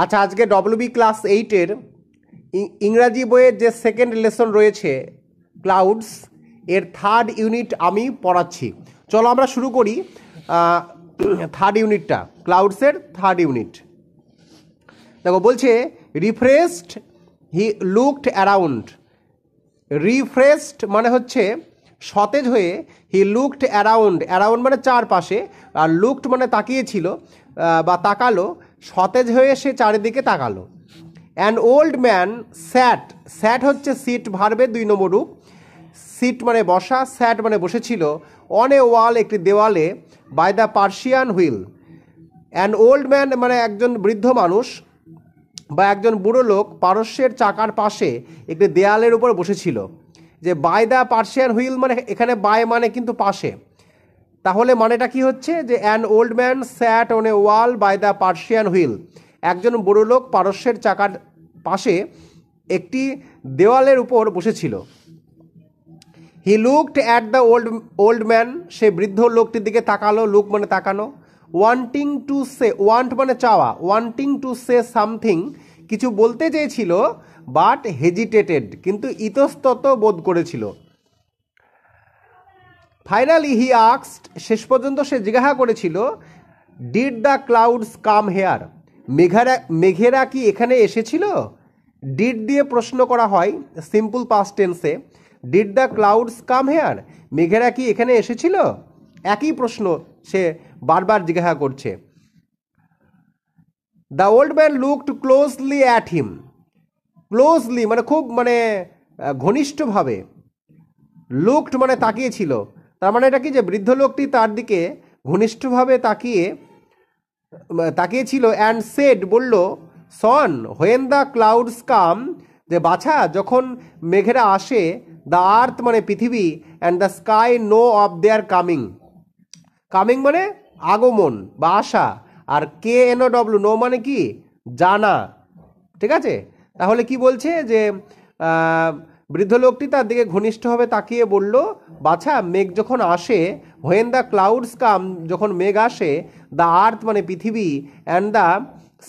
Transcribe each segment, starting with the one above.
আচ্ছা, আজকে WB class 8-এর ইংরাজি বইয়ের যে সেকেন্ড লেসন রয়েছে ক্লাউডস, এর থার্ড ইউনিট আমি পড়াচ্ছি। চলো আমরা শুরু করি থার্ড ইউনিটটা, ক্লাউডসের থার্ড ইউনিট। দেখো বলছে refreshed he looked around. Refreshed মানে হচ্ছে সতেজ হয়ে, হি লুকড অ্যারাউন্ড, অ্যারাউন্ড মানে চারপাশে, আর লুকড মানে তাকিয়েছিল বা তাকালো, সতেজ হয়ে সে চারিদিকে তাকালো। অ্যান ওল্ড ম্যান স্যাট, স্যাট হচ্ছে সিট ভার্বের 2 নম্বর রূপ। সিট মানে বসা, স্যাট মানে বসেছিল, অন এ ওয়াল একটি দেওয়ালে, by the Persian wheel. An old man মানে একজন বৃদ্ধ মানুষ বা একজন বুড়ো লোক পারস্যের চাকার পাশে একটি দেয়ালের উপর বসেছিল। যে বাই দ্য পার্সিয়ান হুইল মানে এখানে বাই মানে কিন্তু পাশে, তাহলে মানেটা কি হচ্ছে যে an old man sat on a wall by the Persian wheel, একজন বুড়ো লোক পারস্যের চাকার পাশে একটি দেওয়ালের উপর বসেছিল। He looked at the old man, সে বৃদ্ধ লোকটির দিকে তাকালো, লুক মানে তাকানো। ওয়ান্টিং টু সে, ওয়ান্ট মানে চাওয়া, ওয়ান্টিং টু সে সামথিং, কিছু বলতে চেয়েছিল, বাট হেজিটেটেড, কিন্তু ইতস্তত বোধ করেছিল। ফাইনালি হি আস্কড, শেষ পর্যন্ত সে জিজ্ঞাসা করেছিল, did the clouds come here, মেঘেরা কি এখানে এসেছিল? ডিড দিয়ে প্রশ্ন করা হয় সিম্পল পাস্ট টেন্সে। Did the clouds come here, মেঘেরা কি এখানে এসেছিল? একই প্রশ্ন সে বারবার জিজ্ঞাসা করছে। The old man looked closely at him, closely মানে খুব মানে ঘনিষ্ঠভাবে, লুকড মানে তাকিয়েছিল, তার মানে এটা কি যে বৃদ্ধ লোকটি তার দিকে ঘনিষ্ঠভাবে তাকিয়েছিল। অ্যান্ড সেড বলল, son when the clouds come, যে বাছা যখন মেঘেরা আসে, দ্য আর্থ মানে পৃথিবী, and the sky know of their coming, coming মানে আগমন বা আসা, আর KNOW নো মানে কি জানা, ঠিক আছে? তাহলে কি বলছে যে বৃদ্ধ লোকটি তার দিকে ঘনিষ্ঠভাবে তাকিয়ে বলল, বাছা মেঘ যখন আসে, হোয়েন দ্য ক্লাউডস কাম, যখন মেঘ আসে, দ্য আর্থ মানে পৃথিবী, অ্যান্ড দ্য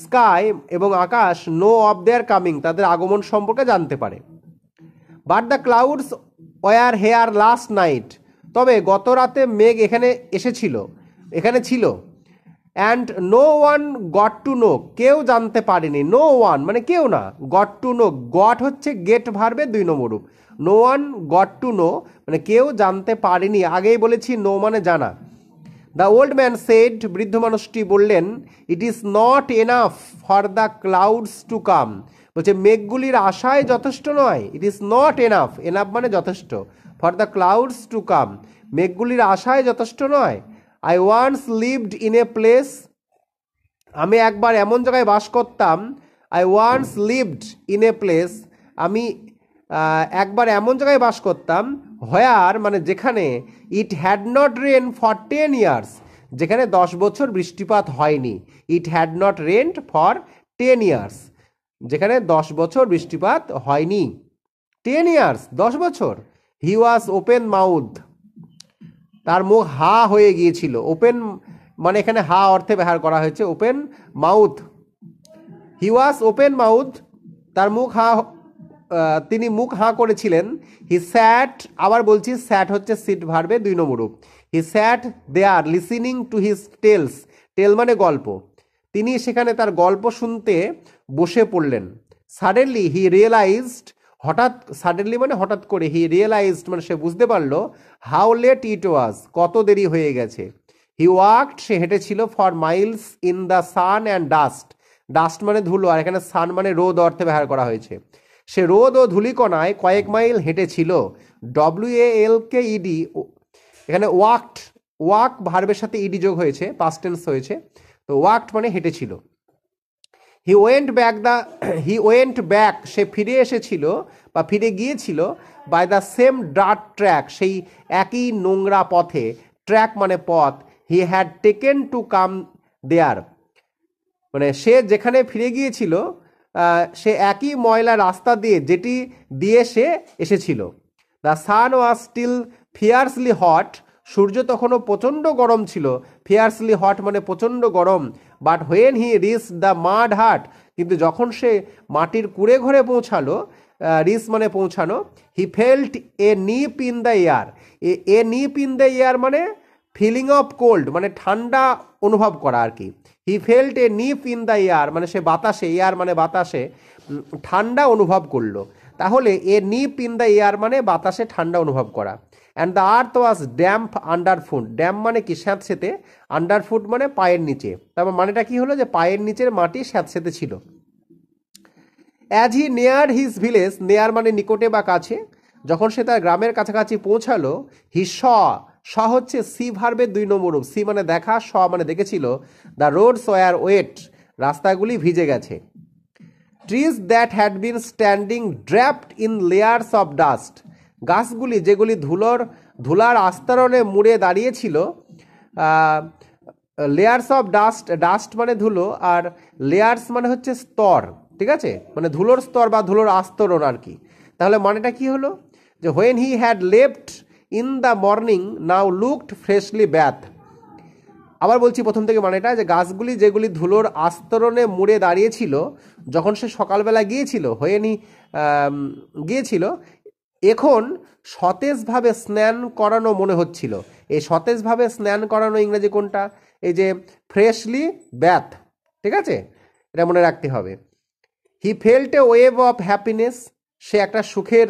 স্কাই এবং আকাশ, নো অফ দেয়ার কামিং, তাদের আগমন সম্পর্কে জানতে পারে। But the clouds were here last night, তবে গত রাতে মেঘ এখানে ছিল। And no one got to know, কেউ জানতে পারেনি, নো ওয়ান মানে কেউ না, গট টু নো, গট হচ্ছে গেট ভার্বের 2 নম্বর রূপ। No one got to know মানে কেউ জানতে পারেনি, আগেই বলেছি নো মানে জানা। দ্য ওল্ড ম্যান সেড, বৃদ্ধ মানুষটি বললেন, it is not enough for the clouds to come, বলছে মেঘগুলির আশায় যথেষ্ট নয়। It is not enough, enough মানে যথেষ্ট, for the clouds to come, মেঘগুলির আশায় যথেষ্ট নয়। I once lived in a place, আমি একবার এমন জায়গায় বাস করতাম। I once lived in a place, আমি একবার এমন জায়গায় বাস করতাম, হোয়ার মানে যেখানে, it had not rain for 10 years, যেখানে 10 বছর বৃষ্টিপাত হয়নি। ইট হ্যাড নট রেন্ড ফর 10 ইয়ার্স, যেখানে 10 বছর বৃষ্টিপাত হয়নি। 10 ইয়ার্স 10 বছর। হি ওয়াজ ওপেন মাউথ, তার মুখ হা হয়ে গিয়েছিল। ওপেন মানে এখানে হা অর্থে ব্যবহার করা হয়েছে, open mouth. He was open mouth, তার মুখ হা, তিনি মুখ হা করেছিলেন। হি স্যাট, আবার বলছি স্যাট হচ্ছে সিট ভার্বে 2 নম্বর রূপ। হি স্যাট দেয়ার লিসেনিং টু হিজ টেলস, টেল মানে গল্প, তিনি সেখানে তার গল্প শুনতে বসে পড়লেন। সাডেনলি হি রিয়েলাইজড, হঠাৎ, সাডেনলি মানে হঠাৎ করে, হি রিয়েলাইজড মানে সে বুঝতে পারলো, হাউ লেট ইট ওয়াজ, কত দেরি হয়ে গেছে। হি ওয়াকড, সে হেঁটেছিল, for miles in the sun and dust, dust মানে ধুলো, আর এখানে সান মানে রোদ অর্থে ব্যবহার করা হয়েছে। সে রোদ ও ধূলিকণায় কয়েক মাইল হেঁটেছিল। WALKED, এখানে ওয়াকড, ওয়াক ভার্বের সাথে ইডি যোগ হয়েছে, পাস্ট টেন্স হয়েছে, তো ওয়াকড মানে হেঁটেছিল। হি ওয়েন্ট ব্যাক, সে ফিরে এসেছিল বা ফিরে গিয়েছিল, by the same dirt track, সেই একই নোংরা পথে, ট্র্যাক মানে পথ, he had taken to come there, মানে সে যেখানে ফিরে গিয়েছিল সে একই ময়লা রাস্তা দিয়ে, যেটি দিয়ে সে এসেছিল। The sun was still fiercely hot, সূর্য তখনও প্রচণ্ড গরম ছিল। ফিয়ার্সলি হট মানে প্রচণ্ড গরম। But when he reach the mud hut, কিন্তু যখন সে মাটির কুঁড়ে ঘরে পৌঁছালো, রিস মানে পৌঁছানো, হি felt A Nip in the air. A Nip in the air মানে ফিলিং অফ কোল্ড, মানে ঠান্ডা অনুভব করা আর কি। হি felt A Nip in the air মানে সে বাতাসে, এয়ার মানে বাতাসে ঠান্ডা অনুভব করলো। তাহলে এ নিপ ইন দ্য এয়ার মানে বাতাসে ঠান্ডা অনুভব করা। And the earth was damp under foot. Damp মানে কি স্যাঁতসেঁতে, আন্ডার ফুট মানে পায়ের নিচে। তারপর মানেটা কি হলো, যে পায়ের নিচের মাটি স্যাঁতসেঁতে ছিল। অ্যাজ হি নেয়ার হিজ ভিলেজ, নেয়ার মানে নিকটে বা কাছে, যখন সে তার গ্রামের কাছাকাছি পৌঁছালো, হি স হচ্ছে সি ভার্বের 2 নম্বর রূপ। সি মানে দেখা, স মানে দেখেছিল। দ্য রোডস ওয়ার ওয়েট, রাস্তাগুলি ভিজে গেছে। Trees that had been standing draped in layers of dust, গাছগুলি যেগুলি ধুলার আস্তরণে মুড়ে দাঁড়িয়েছিল। লেয়ার্স অফ ডাস্ট, ডাস্ট মানে ধুলো, আর লেয়ার্স মানে হচ্ছে স্তর, ঠিক আছে, মানে ধুলোর স্তর বা ধুলোর আস্তরণ আর কি। তাহলে মানেটা কি হলো, যে when he had left in the morning now looked freshly bath. আবার বলছি প্রথম থেকে মানেটা, যে গাছগুলি যেগুলি ধুলোর আস্তরণে মুড়ে দাঁড়িয়েছিল যখন সে সকালবেলা গিয়েছিল, হোয়েনি গিয়েছিল, এখন সতেজভাবে স্নান করানো মনে হচ্ছিল। এই সতেজভাবে স্নান করানো ইংরেজি কোনটা, এই যে ফ্রেশলি ব্যাথ, ঠিক আছে, এটা মনে রাখতে হবে। He felt a wave of happiness, সে একটা সুখের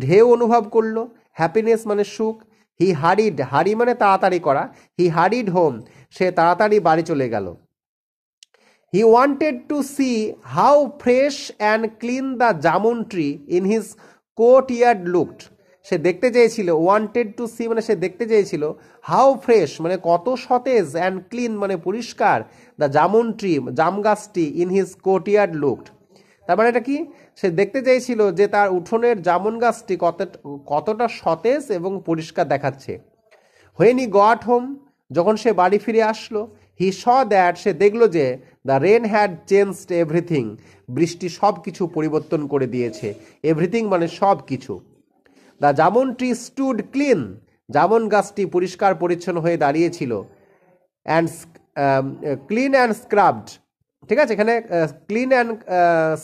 ঢেউ অনুভব করলো। হ্যাপিনেস মানে সুখ। হি হারিড, হারি মানে তাড়াতাড়ি করা, হি হারিড হোম, সে তাড়াতাড়ি বাড়ি চলে গেল। He wanted to see how fresh and clean the jamun tree in his courtyard looked, সে দেখতে চেয়েছিল, ওয়ান্টেড টু সি মানে সে দেখতে চেয়েছিল, হাউ ফ্রেশ মানে কত সতেজ, অ্যান্ড ক্লিন মানে পরিষ্কার, দ্য জামুন ট্রি জাম গাছটি, in his courtyard looked, তার মানে এটা কি, সে দেখতে চেয়েছিল যে তার উঠোনের জামুন গাছটি কতটা সতেজ এবং পরিষ্কার দেখাচ্ছে। হোয়েন হি গট হোম, যখন সে বাড়ি ফিরে আসলো, হি স দ্যাট, সে দেখলো যে the rain had changed everything, বৃষ্টি সব কিছু পরিবর্তন করে দিয়েছে। এভরিথিং মানে সব কিছু। The jamun tree stood clean, jamun গাছটি পরিষ্কার পরিচ্ছন্ন হয়ে দাঁড়িয়েছিল। অ্যান্ড ক্লিন অ্যান্ড স্ক্রাবড, ঠিক আছে, এখানে ক্লিন অ্যান্ড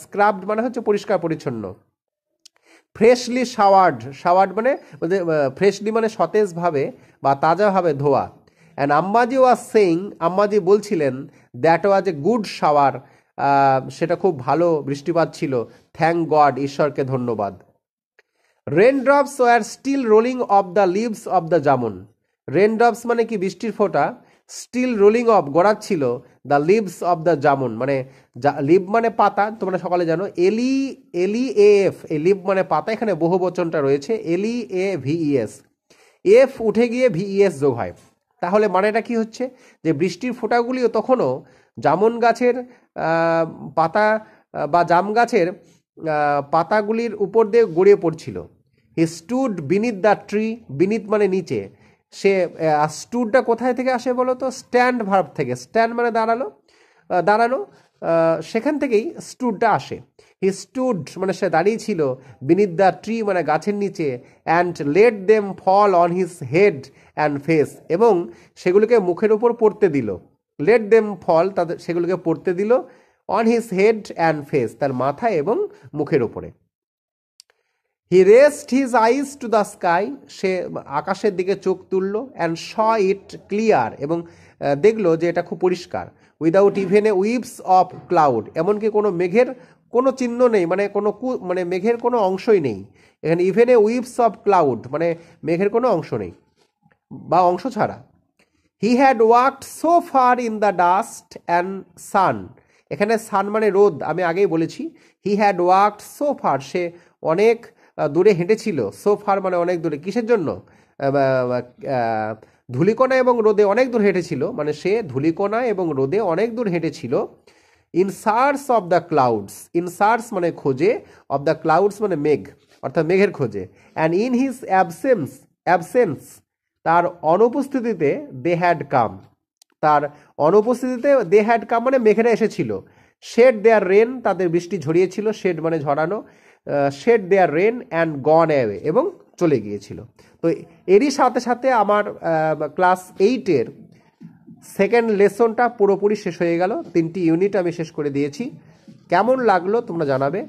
স্ক্রাবড মানে হচ্ছে পরিষ্কার পরিচ্ছন্ন। ফ্রেশলি শাওয়ার্ড, শাওয়ার্ড মানে ফ্রেশলি মানে সতেজভাবে বা তাজাভাবে ধোয়া। অ্যান্ড আম্মাজি ওয়াজ সেইং, আম্মাজি বলছিলেন, that was a good shower, সেটা খুব ভালো বৃষ্টিপাত ছিল। থ্যাংক গড, ঈশ্বরকে ধন্যবাদ। Rain drops were still rolling off the leaves of the jamun, rain drops মানে কি বৃষ্টির ফোঁটা, স্টিল রোলিং অফ গড়াচ্ছিল, the leaves of the jamun মানে লিভ মানে পাতা, তোমরা সকালে জানো, এলইএএফ, এই লিভ মানে পাতা, এখানে বহু বচনটা রয়েছে, LEAVES, এফ উঠে গিয়ে VES যোগ হয়। তাহলে মানেটা কি হচ্ছে, যে বৃষ্টির ফোঁটাগুলিও তখনও জামুন গাছের পাতা বা জাম গাছের পাতাগুলির উপর দিয়ে গড়িয়ে পড়ছিল। হি stood beneath the tree, beneath মানে নিচে, সে স্টুডটা কোথায় থেকে আসে বলো তো, স্ট্যান্ড ভার্ব থেকে, স্ট্যান্ড মানে দাঁড়ানো, সেখান থেকেই স্টুডটা আসে। হি স্টুড মানে সে দাঁড়িয়েছিল, বিনিথ দ্য ট্রি মানে গাছের নিচে, and let them fall on his head and face, এবং সেগুলোকে মুখের উপর পড়তে দিল। লেট দেম ফল, তাদের সেগুলোকে পড়তে দিল, on his head and face, তার মাথায় এবং মুখের উপরে। He rest his eyes to the sky, সে আকাশের দিকে চোখ তুলল, অ্যান্ড স ইট ক্লিয়ার, এবং দেখলো যে এটা খুব পরিষ্কার। Without even a weaves of cloud, এমনকি কোনো মেঘের কোনো চিহ্ন নেই, মানে মেঘের কোনো অংশই নেই। এখানে even a weaves of cloud মানে মেঘের কোনো অংশ নেই বা অংশ ছাড়া। He had walked so far in the dust and sun, এখানে সান মানে রোদ, আমি আগেই বলেছি। He had walked so far, সে অনেক দূরে হেঁটেছিল। সো ফার মানে অনেক দূরে, কিসের জন্য, ধূলিকণা এবং রোদে অনেক দূর হেঁটেছিল, মানে সে ধূলিকণা এবং রোদে অনেক দূর হেঁটেছিল। In search of the clouds, in search মানে খোঁজে, অফ দ্য ক্লাউডস মানে মেঘ, অর্থাৎ মেঘের খোঁজে। অ্যান্ড ইন হিজ অ্যাবসেন্স, তার অনুপস্থিতিতে দে হ্যাড কাম, তার অনুপস্থিতিতে দে হ্যাড কাম মানে মেঘেরা এসেছিল। শেড দেয়ার রেন, তাদের বৃষ্টি ঝরিয়েছিল, শেড মানে ঝরানো, shed their rain and gone away, এবং চলে গিয়েছিল। তো এরই সাথে সাথে আমার ক্লাস 8-এর সেকেন্ড লেসনটা পুরোপুরি শেষ হয়ে গেল, 3টি ইউনিট আমি শেষ করে দিয়েছি। কেমন লাগলো তোমরা জানাবে।